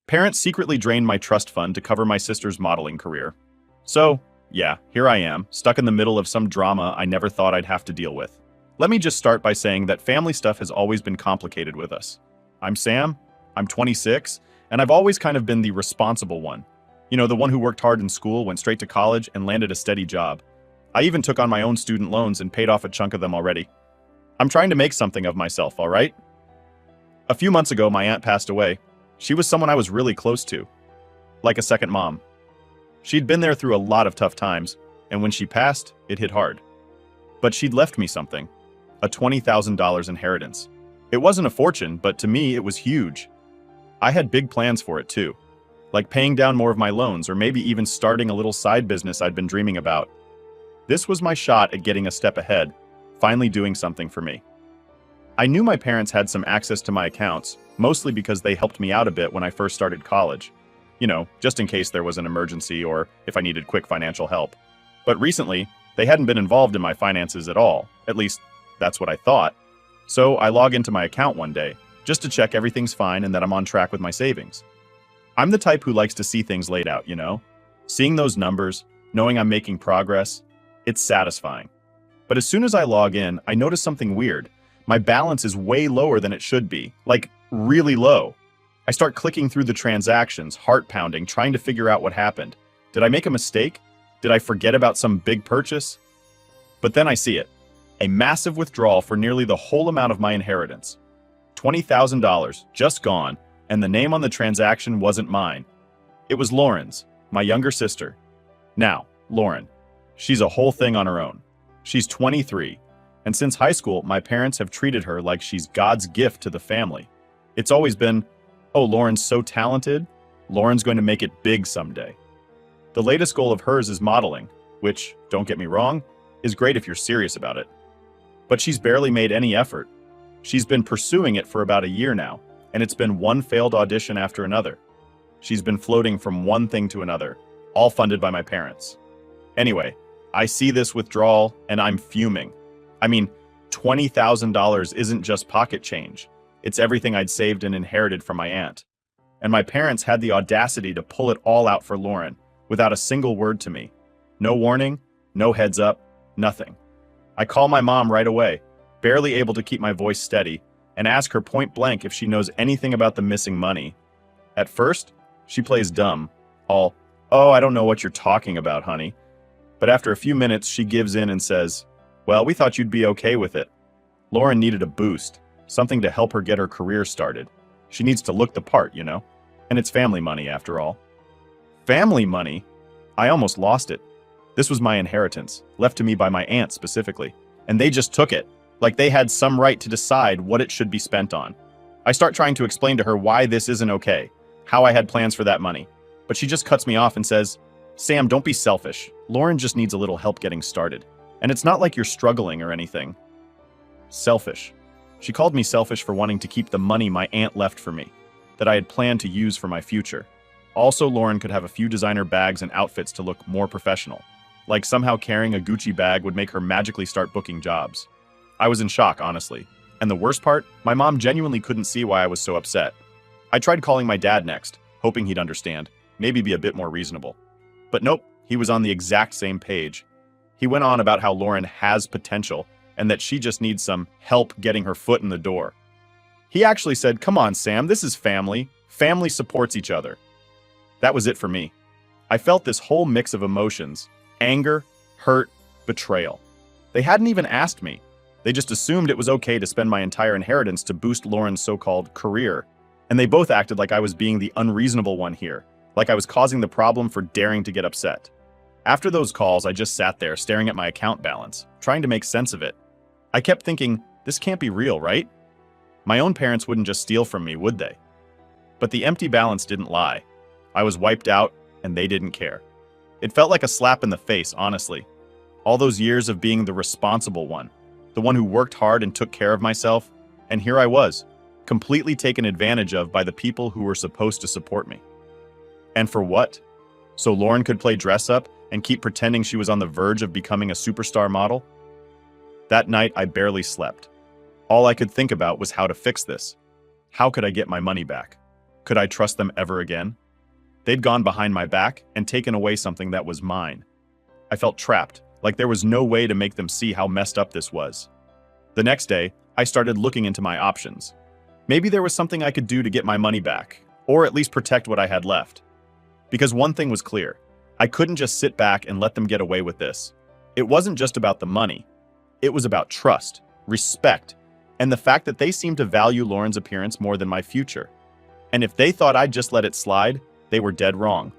Parents secretly drained my trust fund to cover my sister's modeling career. So, yeah, here I am, stuck in the middle of some drama I never thought I'd have to deal with. Let me just start by saying that family stuff has always been complicated with us. I'm Sam, I'm 26, and I've always kind of been the responsible one. You know, the one who worked hard in school, went straight to college, and landed a steady job. I even took on my own student loans and paid off a chunk of them already. I'm trying to make something of myself, all right? A few months ago, my aunt passed away. She was someone I was really close to, like a second mom. She'd been there through a lot of tough times, and when she passed, it hit hard. But she'd left me something, a $20,000 inheritance. It wasn't a fortune, but to me, it was huge. I had big plans for it too, like paying down more of my loans or maybe even starting a little side business I'd been dreaming about. This was my shot at getting a step ahead, finally doing something for me. I knew my parents had some access to my accounts, mostly because they helped me out a bit when I first started college. You know, just in case there was an emergency or if I needed quick financial help. But recently, they hadn't been involved in my finances at all. At least, that's what I thought. So I log into my account one day, just to check everything's fine and that I'm on track with my savings. I'm the type who likes to see things laid out, you know? Seeing those numbers, knowing I'm making progress, it's satisfying. But as soon as I log in, I notice something weird. My balance is way lower than it should be, like really low. I start clicking through the transactions, heart pounding, trying to figure out what happened. Did I make a mistake? Did I forget about some big purchase? But then I see it. A massive withdrawal for nearly the whole amount of my inheritance. $20,000, just gone, and the name on the transaction wasn't mine. It was Lauren's, my younger sister. Now, Lauren, she's a whole thing on her own. She's 23, and since high school, my parents have treated her like she's God's gift to the family. It's always been, oh, Lauren's so talented, Lauren's going to make it big someday. The latest goal of hers is modeling, which, don't get me wrong, is great if you're serious about it. But she's barely made any effort. She's been pursuing it for about a year now, and it's been one failed audition after another. She's been floating from one thing to another, all funded by my parents. Anyway, I see this withdrawal, and I'm fuming. I mean, $20,000 isn't just pocket change. It's everything I'd saved and inherited from my aunt. And my parents had the audacity to pull it all out for Lauren, without a single word to me. No warning, no heads up, nothing. I call my mom right away, barely able to keep my voice steady, and ask her point blank if she knows anything about the missing money. At first, she plays dumb, all, "Oh, I don't know what you're talking about, honey." But after a few minutes, she gives in and says, "Well, we thought you'd be okay with it. Lauren needed a boost, something to help her get her career started. She needs to look the part, you know? And it's family money, after all." Family money? I almost lost it. This was my inheritance, left to me by my aunt specifically, and they just took it, like they had some right to decide what it should be spent on. I start trying to explain to her why this isn't okay, how I had plans for that money, but she just cuts me off and says, "Sam, don't be selfish. Lauren just needs a little help getting started. And it's not like you're struggling or anything." Selfish. She called me selfish for wanting to keep the money my aunt left for me, that I had planned to use for my future. Also, Lauren could have a few designer bags and outfits to look more professional. Like somehow carrying a Gucci bag would make her magically start booking jobs. I was in shock, honestly. And the worst part, my mom genuinely couldn't see why I was so upset. I tried calling my dad next, hoping he'd understand, maybe be a bit more reasonable. But nope, he was on the exact same page. He went on about how Lauren has potential and that she just needs some help getting her foot in the door. He actually said, "Come on, Sam, this is family. Family supports each other." That was it for me. I felt this whole mix of emotions: anger, hurt, betrayal. They hadn't even asked me. They just assumed it was okay to spend my entire inheritance to boost Lauren's so-called career. And they both acted like I was being the unreasonable one here, like I was causing the problem for daring to get upset. After those calls, I just sat there staring at my account balance, trying to make sense of it. I kept thinking, this can't be real, right? My own parents wouldn't just steal from me, would they? But the empty balance didn't lie. I was wiped out, and they didn't care. It felt like a slap in the face, honestly. All those years of being the responsible one, the one who worked hard and took care of myself, and here I was, completely taken advantage of by the people who were supposed to support me. And for what? So Lauren could play dress up and keep pretending she was on the verge of becoming a superstar model? That night, I barely slept. All I could think about was how to fix this. How could I get my money back? Could I trust them ever again? They'd gone behind my back and taken away something that was mine. I felt trapped, like there was no way to make them see how messed up this was. The next day, I started looking into my options. Maybe there was something I could do to get my money back, or at least protect what I had left. Because one thing was clear, I couldn't just sit back and let them get away with this. It wasn't just about the money. It was about trust, respect, and the fact that they seemed to value Lauren's appearance more than my future. And if they thought I'd just let it slide, they were dead wrong.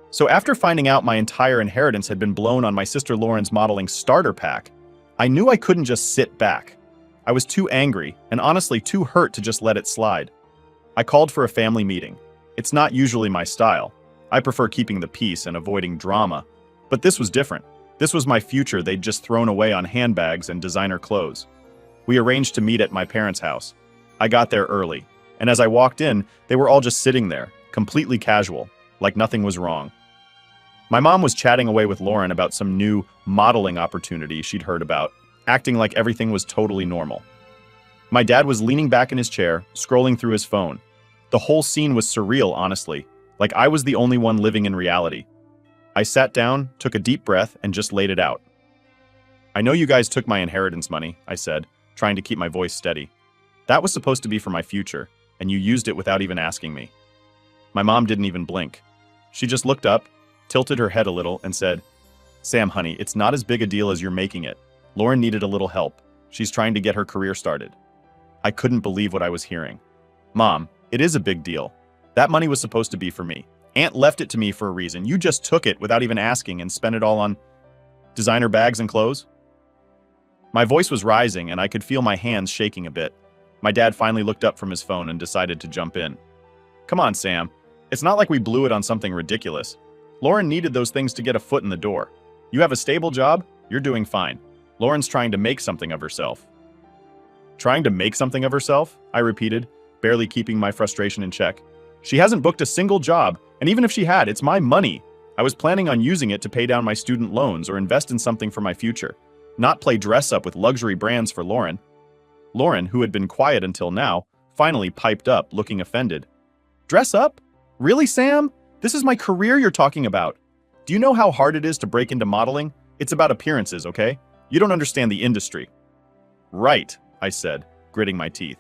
So after finding out my entire inheritance had been blown on my sister Lauren's modeling starter pack, I knew I couldn't just sit back. I was too angry and honestly too hurt to just let it slide. I called for a family meeting. It's not usually my style. I prefer keeping the peace and avoiding drama. But this was different. This was my future they'd just thrown away on handbags and designer clothes. We arranged to meet at my parents' house. I got there early, and as I walked in, they were all just sitting there, completely casual, like nothing was wrong. My mom was chatting away with Lauren about some new modeling opportunity she'd heard about, acting like everything was totally normal. My dad was leaning back in his chair, scrolling through his phone. The whole scene was surreal, honestly, like I was the only one living in reality. I sat down, took a deep breath, and just laid it out. "I know you guys took my inheritance money," I said, trying to keep my voice steady. "That was supposed to be for my future, and you used it without even asking me." My mom didn't even blink. She just looked up, tilted her head a little, and said, "Sam, honey, it's not as big a deal as you're making it. Lauren needed a little help. She's trying to get her career started." I couldn't believe what I was hearing. "Mom, it is a big deal. That money was supposed to be for me. Aunt left it to me for a reason. You just took it without even asking and spent it all on designer bags and clothes?" My voice was rising and I could feel my hands shaking a bit. My dad finally looked up from his phone and decided to jump in. "Come on, Sam. It's not like we blew it on something ridiculous. Lauren needed those things to get a foot in the door. You have a stable job? You're doing fine. Lauren's trying to make something of herself." "Trying to make something of herself?" I repeated, barely keeping my frustration in check. "She hasn't booked a single job, and even if she had, it's my money. I was planning on using it to pay down my student loans or invest in something for my future, not play dress up with luxury brands for Lauren." Lauren, who had been quiet until now, finally piped up, looking offended. "Dress up? Really, Sam? This is my career you're talking about. Do you know how hard it is to break into modeling? It's about appearances, okay? You don't understand the industry." "Right," I said, gritting my teeth.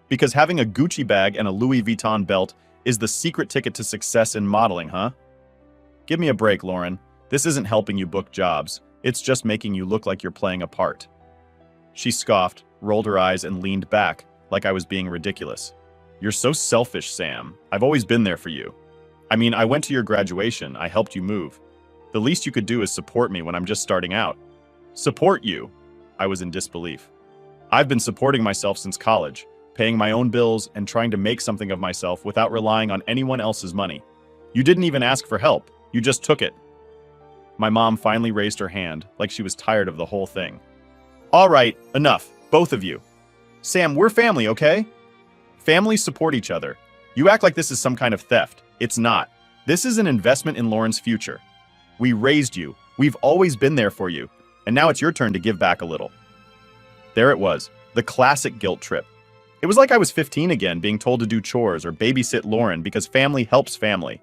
"Because having a Gucci bag and a Louis Vuitton belt is the secret ticket to success in modeling, huh? Give me a break, Lauren. This isn't helping you book jobs. It's just making you look like you're playing a part." She scoffed, rolled her eyes, and leaned back, like I was being ridiculous. "You're so selfish, Sam. I've always been there for you. I mean, I went to your graduation, I helped you move. The least you could do is support me when I'm just starting out." "Support you?" I was in disbelief. "I've been supporting myself since college, paying my own bills and trying to make something of myself without relying on anyone else's money. You didn't even ask for help. You just took it." My mom finally raised her hand, like she was tired of the whole thing. "All right, enough, both of you. Sam, we're family, okay? Families support each other. You act like this is some kind of theft. It's not. This is an investment in Lauren's future. We raised you. We've always been there for you. And now it's your turn to give back a little." There it was, the classic guilt trip. It was like I was 15 again, being told to do chores or babysit Lauren because family helps family.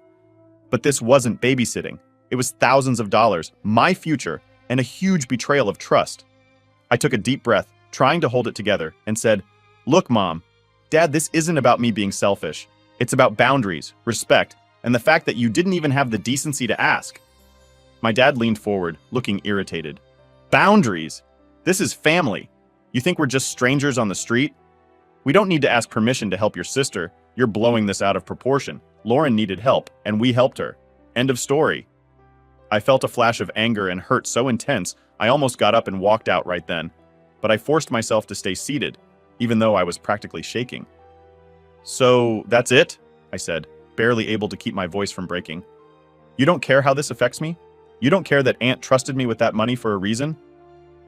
But this wasn't babysitting. It was thousands of dollars, my future, and a huge betrayal of trust. I took a deep breath, trying to hold it together, and said, "Look, Mom, Dad, this isn't about me being selfish. It's about boundaries, respect, and the fact that you didn't even have the decency to ask." My dad leaned forward, looking irritated. "Boundaries? This is family. You think we're just strangers on the street? We don't need to ask permission to help your sister. You're blowing this out of proportion. Lauren needed help, and we helped her. End of story." I felt a flash of anger and hurt so intense, I almost got up and walked out right then. But I forced myself to stay seated, even though I was practically shaking. "So, that's it?" I said, barely able to keep my voice from breaking. "You don't care how this affects me? You don't care that Aunt trusted me with that money for a reason?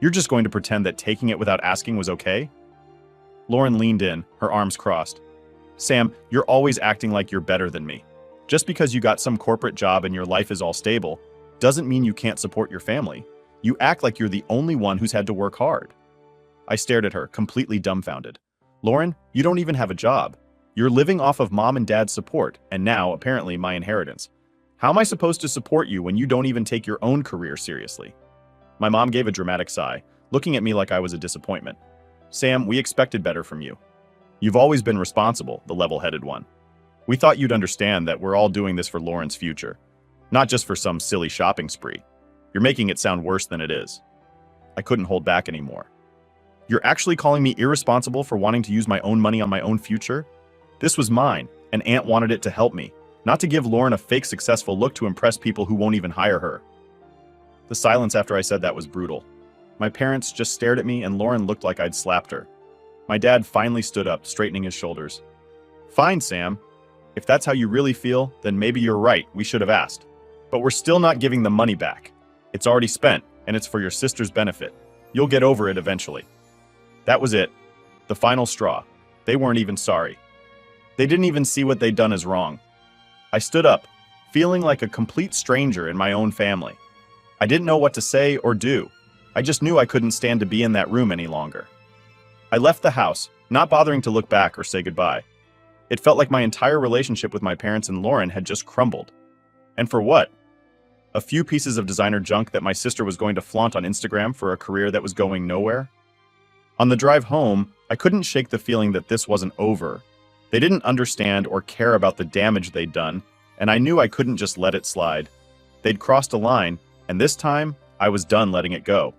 You're just going to pretend that taking it without asking was okay?" Lauren leaned in, her arms crossed. "Sam, you're always acting like you're better than me. Just because you got some corporate job and your life is all stable, doesn't mean you can't support your family. You act like you're the only one who's had to work hard." I stared at her, completely dumbfounded. "Lauren, you don't even have a job. You're living off of mom and dad's support, and now, apparently, my inheritance. How am I supposed to support you when you don't even take your own career seriously? My mom gave a dramatic sigh, looking at me like I was a disappointment. Sam, we expected better from you. You've always been responsible, the level-headed one. We thought you'd understand that we're all doing this for Lauren's future, not just for some silly shopping spree. You're making it sound worse than it is. I couldn't hold back anymore. You're actually calling me irresponsible for wanting to use my own money on my own future? This was mine, and Aunt wanted it to help me, not to give Lauren a fake successful look to impress people who won't even hire her. The silence after I said that was brutal. My parents just stared at me, and Lauren looked like I'd slapped her. My dad finally stood up, straightening his shoulders. Fine, Sam. If that's how you really feel, then maybe you're right, we should have asked. But we're still not giving the money back. It's already spent, and it's for your sister's benefit. You'll get over it eventually. That was it. The final straw. They weren't even sorry. They didn't even see what they'd done as wrong. I stood up, feeling like a complete stranger in my own family. I didn't know what to say or do. I just knew I couldn't stand to be in that room any longer. I left the house, not bothering to look back or say goodbye. It felt like my entire relationship with my parents and Lauren had just crumbled. And for what? A few pieces of designer junk that my sister was going to flaunt on Instagram for a career that was going nowhere? On the drive home, I couldn't shake the feeling that this wasn't over. They didn't understand or care about the damage they'd done, and I knew I couldn't just let it slide. They'd crossed a line, and this time, I was done letting it go.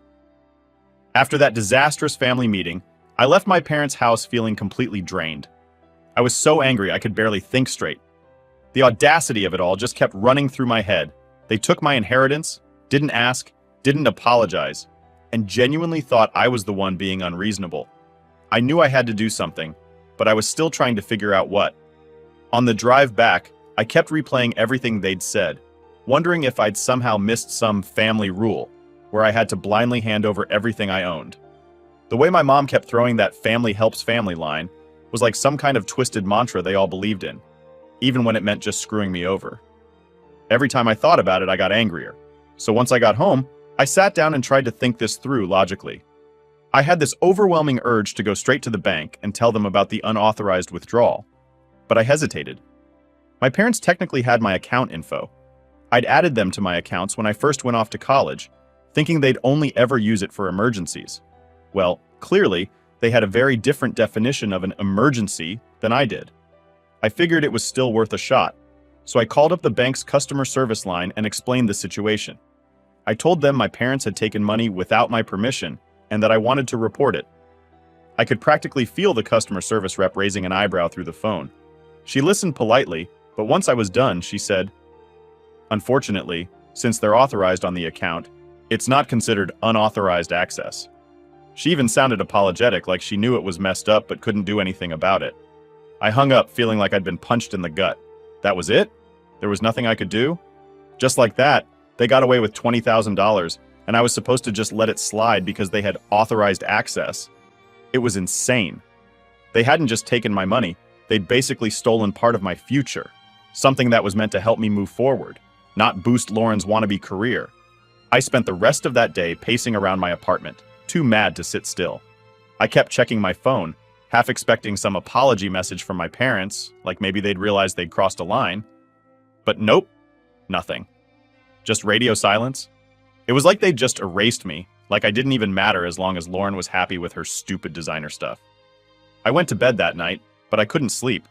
After that disastrous family meeting, I left my parents' house feeling completely drained. I was so angry I could barely think straight. The audacity of it all just kept running through my head. They took my inheritance, didn't ask, didn't apologize, and genuinely thought I was the one being unreasonable. I knew I had to do something, but I was still trying to figure out what. On the drive back, I kept replaying everything they'd said, wondering if I'd somehow missed some family rule, where I had to blindly hand over everything I owned. The way my mom kept throwing that family helps family line was like some kind of twisted mantra they all believed in, even when it meant just screwing me over. Every time I thought about it, I got angrier. So once I got home, I sat down and tried to think this through logically. I had this overwhelming urge to go straight to the bank and tell them about the unauthorized withdrawal, but I hesitated. My parents technically had my account info. I'd added them to my accounts when I first went off to college, thinking they'd only ever use it for emergencies. Well, clearly, they had a very different definition of an emergency than I did. I figured it was still worth a shot, so I called up the bank's customer service line and explained the situation. I told them my parents had taken money without my permission and that I wanted to report it. I could practically feel the customer service rep raising an eyebrow through the phone. She listened politely, but once I was done, she said, "Unfortunately, since they're authorized on the account, it's not considered unauthorized access." She even sounded apologetic, like she knew it was messed up but couldn't do anything about it. I hung up feeling like I'd been punched in the gut. That was it? There was nothing I could do? Just like that, they got away with $20,000, and I was supposed to just let it slide because they had authorized access. It was insane. They hadn't just taken my money, they'd basically stolen part of my future, something that was meant to help me move forward, not boost Lauren's wannabe career. I spent the rest of that day pacing around my apartment, too mad to sit still. I kept checking my phone, half expecting some apology message from my parents, like maybe they'd realized they'd crossed a line. But nope, nothing. Just radio silence. It was like they'd just erased me, like I didn't even matter as long as Lauren was happy with her stupid designer stuff. I went to bed that night, but I couldn't sleep.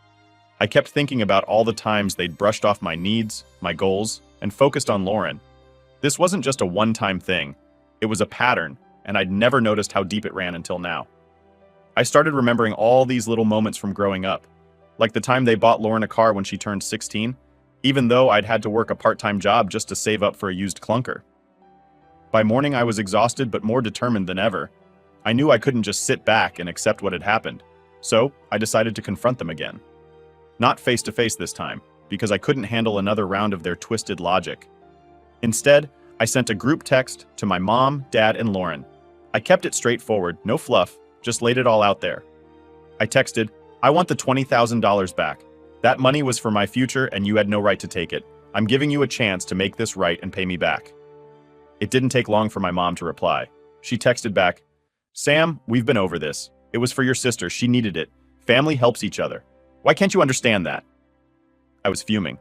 I kept thinking about all the times they'd brushed off my needs, my goals, and focused on Lauren. This wasn't just a one-time thing. It was a pattern, and I'd never noticed how deep it ran until now. I started remembering all these little moments from growing up, like the time they bought Lauren a car when she turned 16, even though I'd had to work a part-time job just to save up for a used clunker. By morning, I was exhausted but more determined than ever. I knew I couldn't just sit back and accept what had happened, so I decided to confront them again. Not face-to-face this time, because I couldn't handle another round of their twisted logic. Instead, I sent a group text to my mom, dad, and Lauren. I kept it straightforward, no fluff, just laid it all out there. I texted, "I want the $20,000 back. That money was for my future and you had no right to take it. I'm giving you a chance to make this right and pay me back." It didn't take long for my mom to reply. She texted back, "Sam, we've been over this. It was for your sister, she needed it. Family helps each other." Why can't you understand that? I was fuming.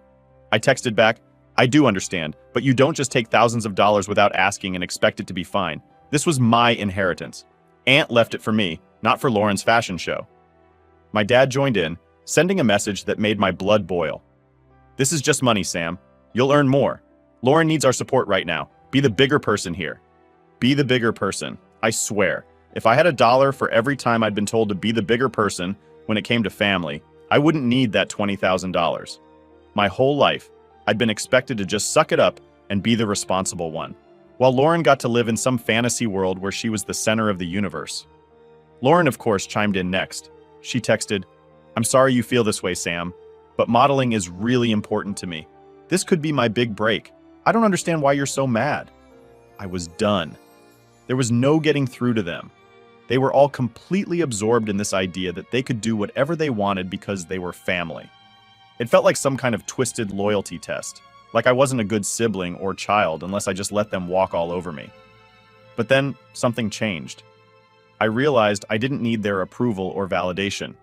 I texted back, I do understand, but you don't just take thousands of dollars without asking and expect it to be fine. This was my inheritance. Aunt left it for me, not for Lauren's fashion show. My dad joined in, sending a message that made my blood boil. This is just money, Sam. You'll earn more. Lauren needs our support right now. Be the bigger person here. Be the bigger person. I swear, if I had $1 for every time I'd been told to be the bigger person when it came to family, I wouldn't need that $20,000. My whole life, I'd been expected to just suck it up and be the responsible one, while Lauren got to live in some fantasy world where she was the center of the universe. Lauren, of course, chimed in next. She texted, I'm sorry you feel this way, Sam, but modeling is really important to me. This could be my big break. I don't understand why you're so mad. I was done. There was no getting through to them. They were all completely absorbed in this idea that they could do whatever they wanted because they were family. It felt like some kind of twisted loyalty test, like I wasn't a good sibling or child unless I just let them walk all over me. But then something changed. I realized I didn't need their approval or validation.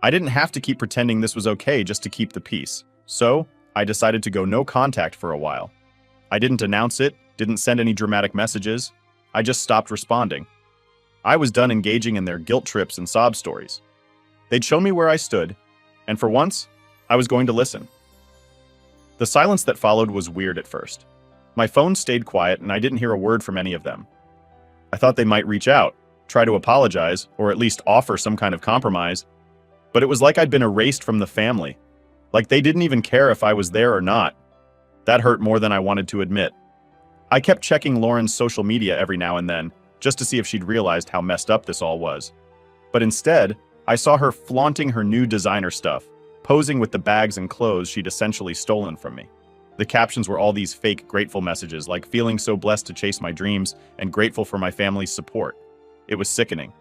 I didn't have to keep pretending this was okay just to keep the peace. So I decided to go no contact for a while. I didn't announce it, didn't send any dramatic messages. I just stopped responding. I was done engaging in their guilt trips and sob stories. They'd shown me where I stood, and for once, I was going to listen. The silence that followed was weird at first. My phone stayed quiet and I didn't hear a word from any of them. I thought they might reach out, try to apologize, or at least offer some kind of compromise, but it was like I'd been erased from the family, like they didn't even care if I was there or not. That hurt more than I wanted to admit. I kept checking Lauren's social media every now and then, just to see if she'd realized how messed up this all was. But instead, I saw her flaunting her new designer stuff, posing with the bags and clothes she'd essentially stolen from me. The captions were all these fake grateful messages like feeling so blessed to chase my dreams and grateful for my family's support. It was sickening.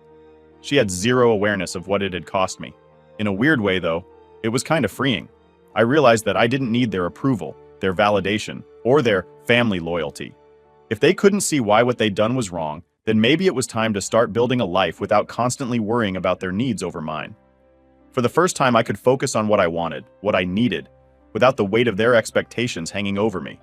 She had zero awareness of what it had cost me. In a weird way, though, it was kind of freeing. I realized that I didn't need their approval, their validation, or their family loyalty. If they couldn't see why what they'd done was wrong, then maybe it was time to start building a life without constantly worrying about their needs over mine. For the first time, I could focus on what I wanted, what I needed, without the weight of their expectations hanging over me.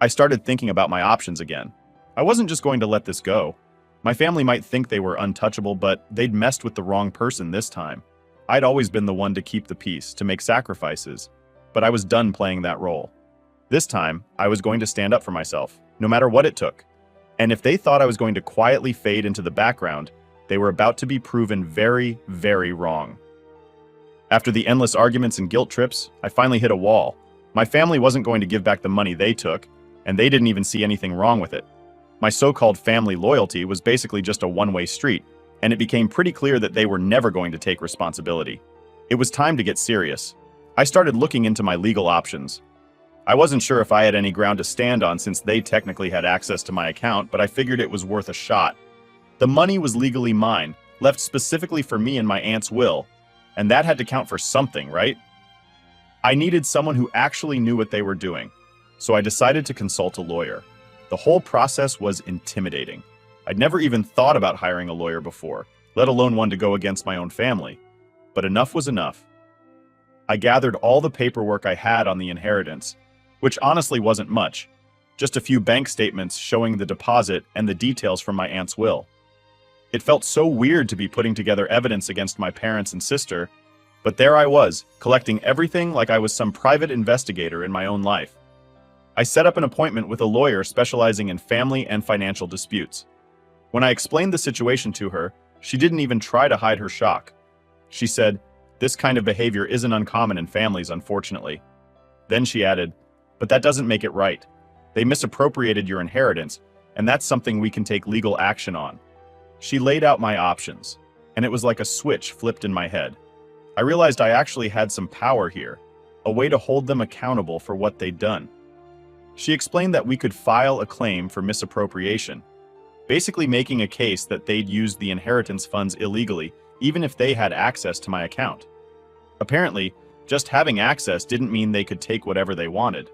I started thinking about my options again. I wasn't just going to let this go. My family might think they were untouchable, but they'd messed with the wrong person this time. I'd always been the one to keep the peace, to make sacrifices, but I was done playing that role. This time, I was going to stand up for myself, no matter what it took. And if they thought I was going to quietly fade into the background, they were about to be proven very, very wrong. After the endless arguments and guilt trips, I finally hit a wall. My family wasn't going to give back the money they took, and they didn't even see anything wrong with it. My so-called family loyalty was basically just a one-way street, and it became pretty clear that they were never going to take responsibility. It was time to get serious. I started looking into my legal options. I wasn't sure if I had any ground to stand on since they technically had access to my account, but I figured it was worth a shot. The money was legally mine, left specifically for me in my aunt's will, and that had to count for something, right? I needed someone who actually knew what they were doing, so I decided to consult a lawyer. The whole process was intimidating. I'd never even thought about hiring a lawyer before, let alone one to go against my own family. But enough was enough. I gathered all the paperwork I had on the inheritance, which honestly wasn't much, just a few bank statements showing the deposit and the details from my aunt's will. It felt so weird to be putting together evidence against my parents and sister, but there I was, collecting everything like I was some private investigator in my own life. I set up an appointment with a lawyer specializing in family and financial disputes. When I explained the situation to her, she didn't even try to hide her shock. She said, "This kind of behavior isn't uncommon in families, unfortunately." Then she added, "But that doesn't make it right. They misappropriated your inheritance, and that's something we can take legal action on." She laid out my options, and it was like a switch flipped in my head. I realized I actually had some power here, a way to hold them accountable for what they'd done. She explained that we could file a claim for misappropriation, basically making a case that they'd used the inheritance funds illegally, even if they had access to my account. Apparently, just having access didn't mean they could take whatever they wanted.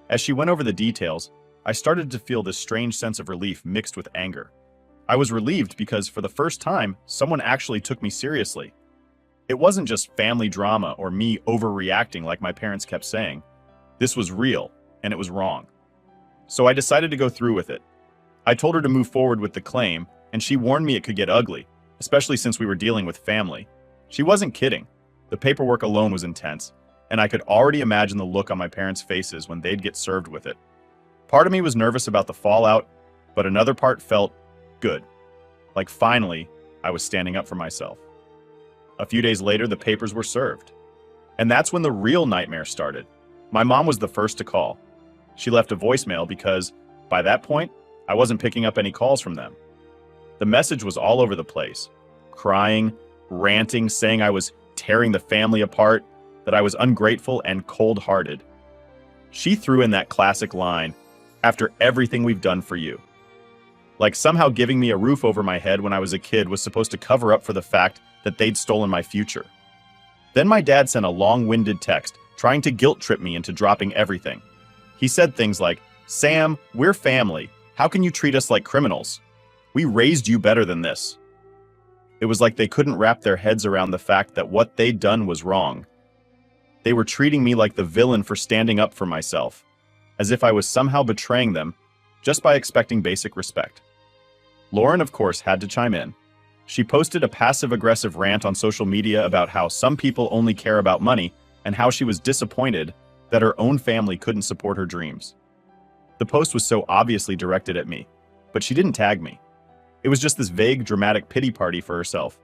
As she went over the details, I started to feel this strange sense of relief mixed with anger. I was relieved because for the first time, someone actually took me seriously. It wasn't just family drama or me overreacting like my parents kept saying. This was real, and it was wrong. So I decided to go through with it. I told her to move forward with the claim, and she warned me it could get ugly, especially since we were dealing with family. She wasn't kidding. The paperwork alone was intense, and I could already imagine the look on my parents' faces when they'd get served with it. Part of me was nervous about the fallout, but another part felt good. Like finally, I was standing up for myself. A few days later, the papers were served. And that's when the real nightmare started. My mom was the first to call. She left a voicemail because, by that point, I wasn't picking up any calls from them. The message was all over the place. Crying, ranting, saying I was tearing the family apart, that I was ungrateful and cold-hearted. She threw in that classic line, "After everything we've done for you." Like somehow giving me a roof over my head when I was a kid was supposed to cover up for the fact that they'd stolen my future. Then my dad sent a long-winded text trying to guilt-trip me into dropping everything. He said things like, "Sam, we're family. How can you treat us like criminals? We raised you better than this." It was like they couldn't wrap their heads around the fact that what they'd done was wrong. They were treating me like the villain for standing up for myself, as if I was somehow betraying them just by expecting basic respect. Lauren, of course, had to chime in. She posted a passive-aggressive rant on social media about how some people only care about money and how she was disappointed that her own family couldn't support her dreams. The post was so obviously directed at me, but she didn't tag me. It was just this vague, dramatic pity party for herself.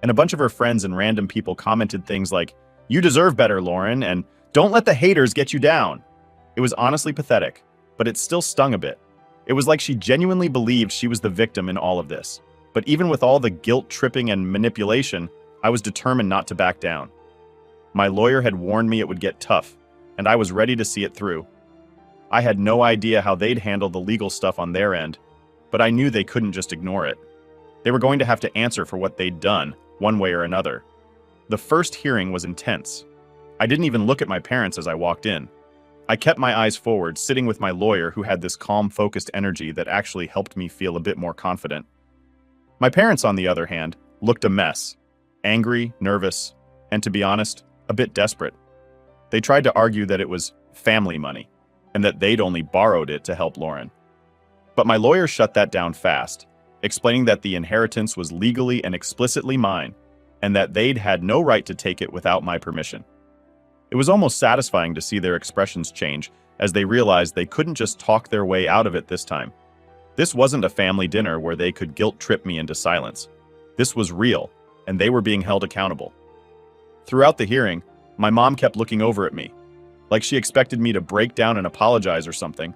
And a bunch of her friends and random people commented things like, "You deserve better, Lauren," and "Don't let the haters get you down." It was honestly pathetic, but it still stung a bit. It was like she genuinely believed she was the victim in all of this. But even with all the guilt tripping and manipulation, I was determined not to back down. My lawyer had warned me it would get tough, and I was ready to see it through. I had no idea how they'd handle the legal stuff on their end, but I knew they couldn't just ignore it. They were going to have to answer for what they'd done, one way or another. The first hearing was intense. I didn't even look at my parents as I walked in. I kept my eyes forward, sitting with my lawyer who had this calm, focused energy that actually helped me feel a bit more confident. My parents, on the other hand, looked a mess. Angry, nervous, and to be honest, a bit desperate. They tried to argue that it was family money, and that they'd only borrowed it to help Lauren. But my lawyer shut that down fast, explaining that the inheritance was legally and explicitly mine, and that they'd had no right to take it without my permission. It was almost satisfying to see their expressions change as they realized they couldn't just talk their way out of it this time. This wasn't a family dinner where they could guilt-trip me into silence. This was real, and they were being held accountable. Throughout the hearing, my mom kept looking over at me, like she expected me to break down and apologize or something.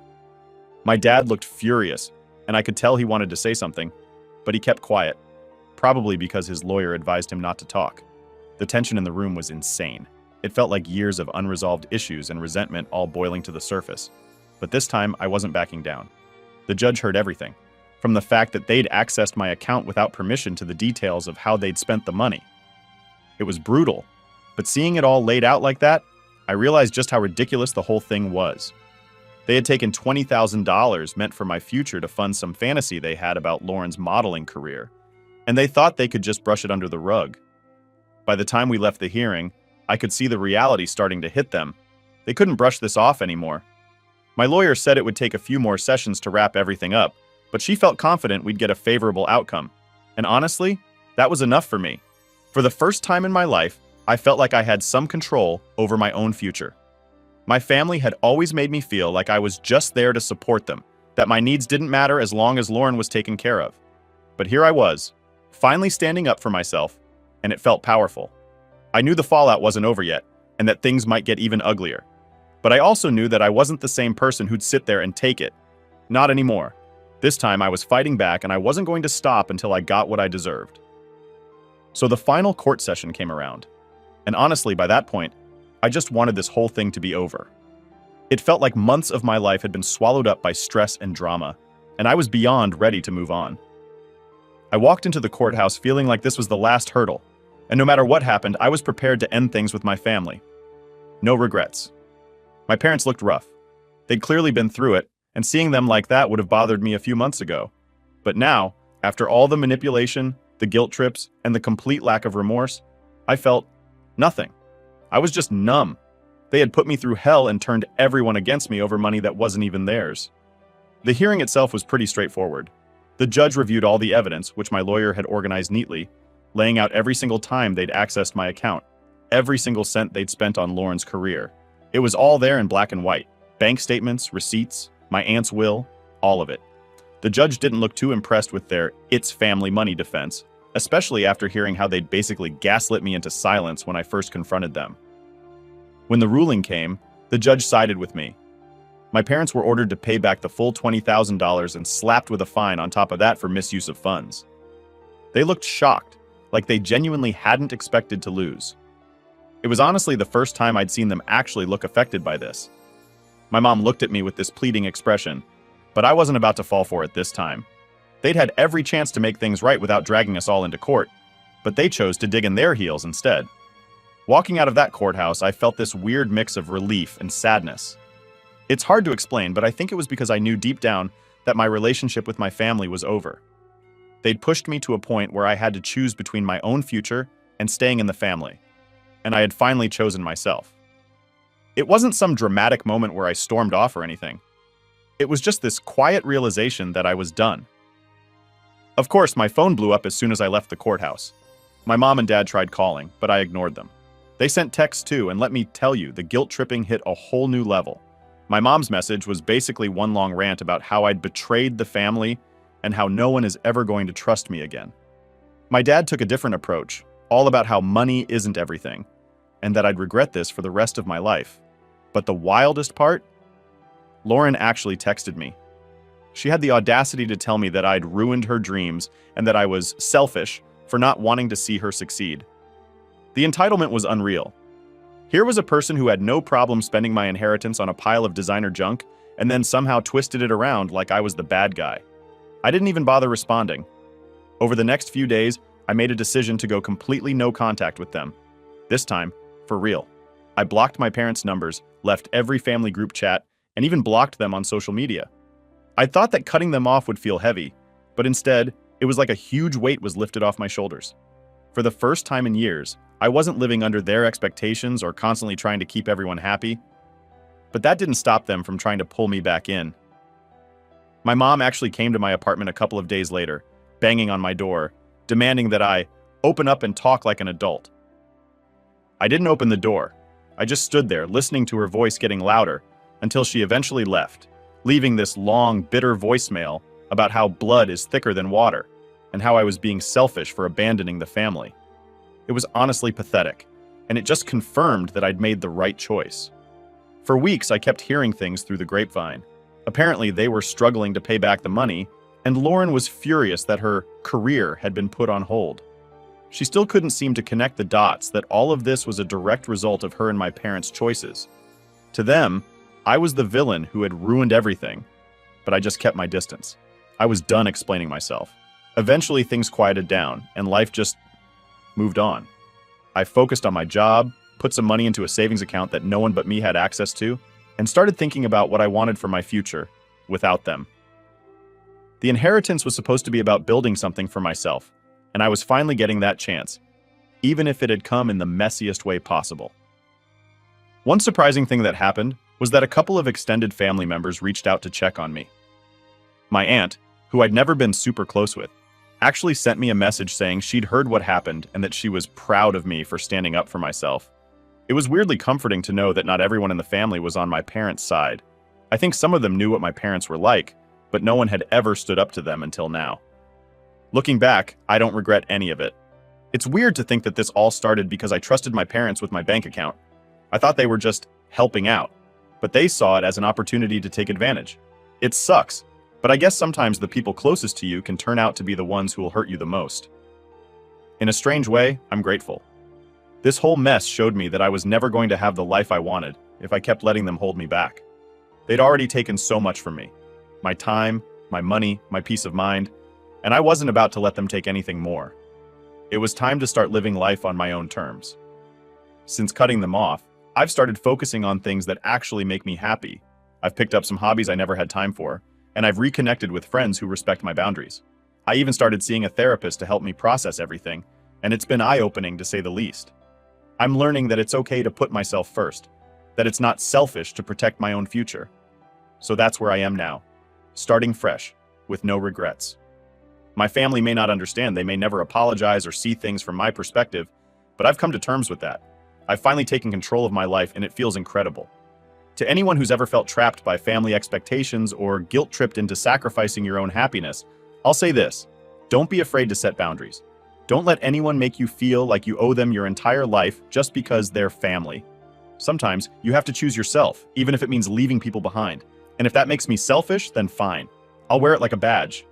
My dad looked furious, and I could tell he wanted to say something, but he kept quiet, probably because his lawyer advised him not to talk. The tension in the room was insane. It felt like years of unresolved issues and resentment all boiling to the surface. But this time, I wasn't backing down. The judge heard everything, from the fact that they'd accessed my account without permission to the details of how they'd spent the money. It was brutal, but seeing it all laid out like that, I realized just how ridiculous the whole thing was. They had taken $20,000 meant for my future to fund some fantasy they had about Lauren's modeling career, and they thought they could just brush it under the rug. By the time we left the hearing, I could see the reality starting to hit them. They couldn't brush this off anymore. My lawyer said it would take a few more sessions to wrap everything up, but she felt confident we'd get a favorable outcome. And honestly, that was enough for me. For the first time in my life, I felt like I had some control over my own future. My family had always made me feel like I was just there to support them, that my needs didn't matter as long as Lauren was taken care of. But here I was, finally standing up for myself, and it felt powerful. I knew the fallout wasn't over yet, and that things might get even uglier. But I also knew that I wasn't the same person who'd sit there and take it. Not anymore. This time I was fighting back, and I wasn't going to stop until I got what I deserved. So the final court session came around. And honestly, by that point, I just wanted this whole thing to be over. It felt like months of my life had been swallowed up by stress and drama, and I was beyond ready to move on. I walked into the courthouse feeling like this was the last hurdle, and no matter what happened, I was prepared to end things with my family. No regrets. My parents looked rough. They'd clearly been through it, and seeing them like that would have bothered me a few months ago. But now, after all the manipulation, the guilt trips, and the complete lack of remorse, I felt Nothing. I was just numb. They had put me through hell and turned everyone against me over money that wasn't even theirs. The hearing itself was pretty straightforward. The judge reviewed all the evidence, which my lawyer had organized neatly, laying out every single time they'd accessed my account, every single cent they'd spent on Lauren's career. It was all there in black and white. Bank statements, receipts, my aunt's will, all of it. The judge didn't look too impressed with their "it's family money" defense, especially after hearing how they'd basically gaslit me into silence when I first confronted them. When the ruling came, the judge sided with me. My parents were ordered to pay back the full $20,000 and slapped with a fine on top of that for misuse of funds. They looked shocked, like they genuinely hadn't expected to lose. It was honestly the first time I'd seen them actually look affected by this. My mom looked at me with this pleading expression, but I wasn't about to fall for it this time. They'd had every chance to make things right without dragging us all into court, but they chose to dig in their heels instead. Walking out of that courthouse, I felt this weird mix of relief and sadness. It's hard to explain, but I think it was because I knew deep down that my relationship with my family was over. They'd pushed me to a point where I had to choose between my own future and staying in the family, and I had finally chosen myself. It wasn't some dramatic moment where I stormed off or anything. It was just this quiet realization that I was done. Of course, my phone blew up as soon as I left the courthouse. My mom and dad tried calling, but I ignored them. They sent texts too, and let me tell you, the guilt tripping hit a whole new level. My mom's message was basically one long rant about how I'd betrayed the family and how no one is ever going to trust me again. My dad took a different approach, all about how money isn't everything, and that I'd regret this for the rest of my life. But the wildest part? Lauren actually texted me. She had the audacity to tell me that I'd ruined her dreams and that I was selfish for not wanting to see her succeed. The entitlement was unreal. Here was a person who had no problem spending my inheritance on a pile of designer junk and then somehow twisted it around like I was the bad guy. I didn't even bother responding. Over the next few days, I made a decision to go completely no contact with them. This time, for real. I blocked my parents' numbers, left every family group chat, and even blocked them on social media. I thought that cutting them off would feel heavy, but instead, it was like a huge weight was lifted off my shoulders. For the first time in years, I wasn't living under their expectations or constantly trying to keep everyone happy. But that didn't stop them from trying to pull me back in. My mom actually came to my apartment a couple of days later, banging on my door, demanding that I open up and talk like an adult. I didn't open the door. I just stood there, listening to her voice getting louder, until she eventually left, leaving this long, bitter voicemail about how blood is thicker than water, and how I was being selfish for abandoning the family. It was honestly pathetic, and it just confirmed that I'd made the right choice. For weeks, I kept hearing things through the grapevine. Apparently, they were struggling to pay back the money, and Lauren was furious that her career had been put on hold. She still couldn't seem to connect the dots that all of this was a direct result of her and my parents' choices. To them, I was the villain who had ruined everything, but I just kept my distance. I was done explaining myself. Eventually, things quieted down, and life just moved on. I focused on my job, put some money into a savings account that no one but me had access to, and started thinking about what I wanted for my future without them. The inheritance was supposed to be about building something for myself, and I was finally getting that chance, even if it had come in the messiest way possible. One surprising thing that happened was that a couple of extended family members reached out to check on me. My aunt, who I'd never been super close with, actually sent me a message saying she'd heard what happened and that she was proud of me for standing up for myself. It was weirdly comforting to know that not everyone in the family was on my parents' side. I think some of them knew what my parents were like, but no one had ever stood up to them until now. Looking back, I don't regret any of it. It's weird to think that this all started because I trusted my parents with my bank account. I thought they were just helping out, but they saw it as an opportunity to take advantage. It sucks, but I guess sometimes the people closest to you can turn out to be the ones who will hurt you the most. In a strange way, I'm grateful. This whole mess showed me that I was never going to have the life I wanted if I kept letting them hold me back. They'd already taken so much from me. My time, my money, my peace of mind, and I wasn't about to let them take anything more. It was time to start living life on my own terms. Since cutting them off, I've started focusing on things that actually make me happy. I've picked up some hobbies I never had time for, and I've reconnected with friends who respect my boundaries. I even started seeing a therapist to help me process everything, and it's been eye-opening to say the least. I'm learning that it's okay to put myself first, that it's not selfish to protect my own future. So that's where I am now, starting fresh, with no regrets. My family may not understand, they may never apologize or see things from my perspective, but I've come to terms with that. I've finally taken control of my life and it feels incredible. To anyone who's ever felt trapped by family expectations or guilt-tripped into sacrificing your own happiness, I'll say this: don't be afraid to set boundaries. Don't let anyone make you feel like you owe them your entire life just because they're family. Sometimes you have to choose yourself, even if it means leaving people behind. And if that makes me selfish, then fine. I'll wear it like a badge.